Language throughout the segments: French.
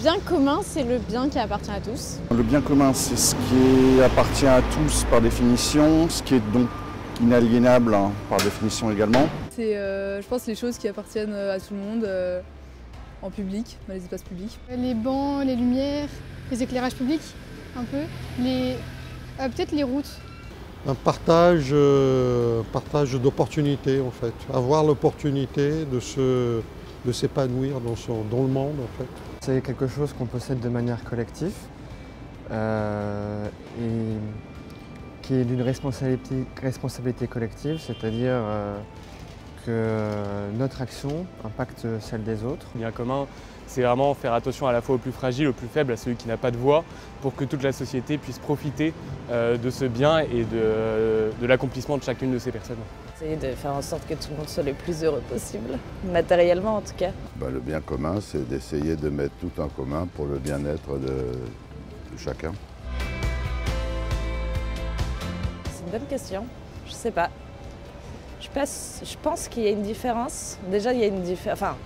bien commun, c'est le bien qui appartient à tous. Le bien commun, c'est ce qui appartient à tous par définition, ce qui est donc inaliénable par définition également. C'est, je pense, les choses qui appartiennent à tout le monde en public, dans les espaces publics. Les bancs, les lumières, les éclairages publics, un peu. Peut-être les routes. Un partage d'opportunités en fait. Avoir l'opportunité de s'épanouir dans le monde en fait. C'est quelque chose qu'on possède de manière collective et qui est d'une responsabilité collective, c'est-à-dire que notre action impacte celle des autres. Le bien commun, c'est vraiment faire attention à la fois au plus fragile, au plus faible, à celui qui n'a pas de voix, pour que toute la société puisse profiter de ce bien et de l'accomplissement de chacune de ces personnes. Essayer de faire en sorte que tout le monde soit le plus heureux possible, matériellement en tout cas. Le bien commun, c'est d'essayer de mettre tout en commun pour le bien-être de chacun. C'est une bonne question, je sais pas. Je pense qu'il y a une différence. Déjà, il y a une différence.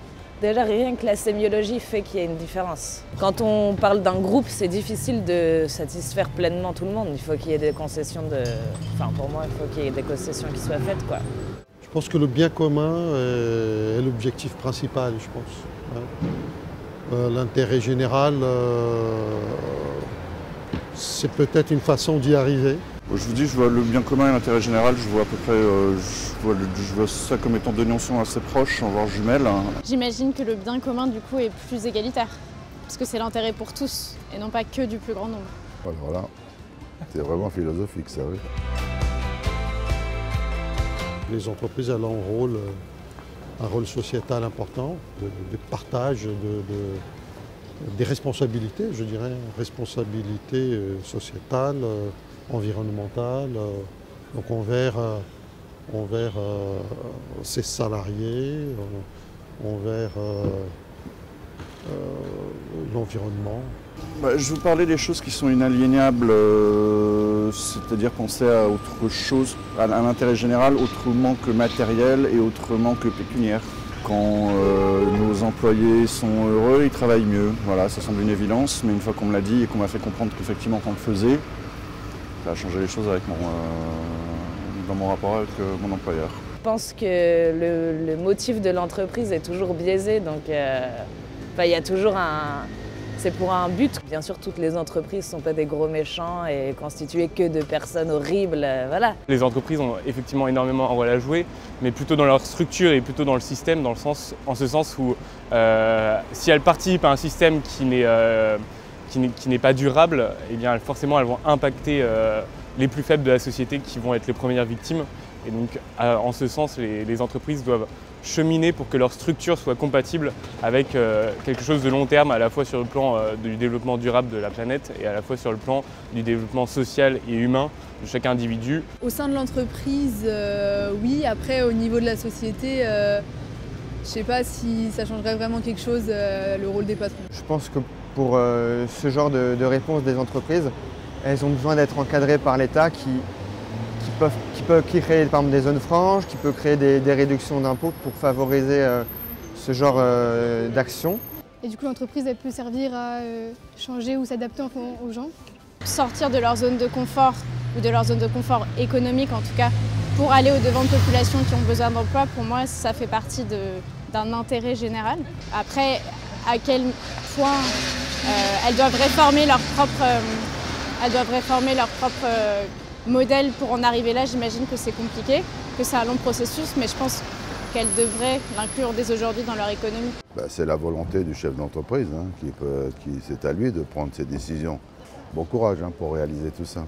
Déjà, rien que la sémiologie fait qu'il y a une différence. Quand on parle d'un groupe, c'est difficile de satisfaire pleinement tout le monde. Il faut qu'il y ait des concessions pour moi, il faut qu'il y ait des concessions qui soient faites, quoi. Je pense que le bien commun est l'objectif principal, je pense. L'intérêt général, c'est peut-être une façon d'y arriver. Je vous dis, je vois le bien commun et l'intérêt général, je vois à peu près, je vois ça comme étant deux notions assez proches, voire jumelles. J'imagine que le bien commun, du coup, est plus égalitaire, parce que c'est l'intérêt pour tous, et non pas que du plus grand nombre. Alors là, c'est vraiment philosophique ça, oui. Les entreprises, elles ont un rôle sociétal important, de partage des responsabilités, je dirais, responsabilités sociétales, environnementales, donc envers ses salariés, envers l'environnement. Je vous parlais des choses qui sont inaliénables, c'est-à-dire penser à autre chose, à l'intérêt général, autrement que matériel et autrement que pécuniaire. Quand nos employés sont heureux, ils travaillent mieux. Voilà, ça semble une évidence, mais une fois qu'on me l'a dit et qu'on m'a fait comprendre qu'effectivement on le faisait, ça a changé les choses avec dans mon rapport avec mon employeur. Je pense que le motif de l'entreprise est toujours biaisé, donc il y a toujours c'est pour un but. Bien sûr, toutes les entreprises ne sont pas des gros méchants et constituées que de personnes horribles, voilà. Les entreprises ont effectivement énormément un rôle à jouer, mais plutôt dans leur structure et plutôt dans le système, en ce sens où si elles participent à un système qui n'est pas durable, eh bien forcément elles vont impacter les plus faibles de la société qui vont être les premières victimes. Et donc en ce sens, les entreprises doivent cheminer pour que leur structure soit compatible avec quelque chose de long terme, à la fois sur le plan du développement durable de la planète et à la fois sur le plan du développement social et humain de chaque individu. Au sein de l'entreprise, oui. Après, au niveau de la société, je ne sais pas si ça changerait vraiment quelque chose, le rôle des patrons. Je pense que pour ce genre de réponse des entreprises, elles ont besoin d'être encadrées par l'État qui crée par exemple des zones franches, qui peut créer des réductions d'impôts pour favoriser ce genre d'action. Et du coup, l'entreprise, elle peut servir à changer ou s'adapter aux gens. Sortir de leur zone de confort, ou de leur zone de confort économique en tout cas, pour aller au-devant de populations qui ont besoin d'emploi, pour moi, ça fait partie d'un intérêt général. Après, à quel point elles doivent réformer leur propre modèle pour en arriver là, j'imagine que c'est compliqué, que c'est un long processus, mais je pense qu'elles devraient l'inclure dès aujourd'hui dans leur économie. C'est la volonté du chef d'entreprise, c'est à lui de prendre ses décisions. Bon courage pour réaliser tout ça.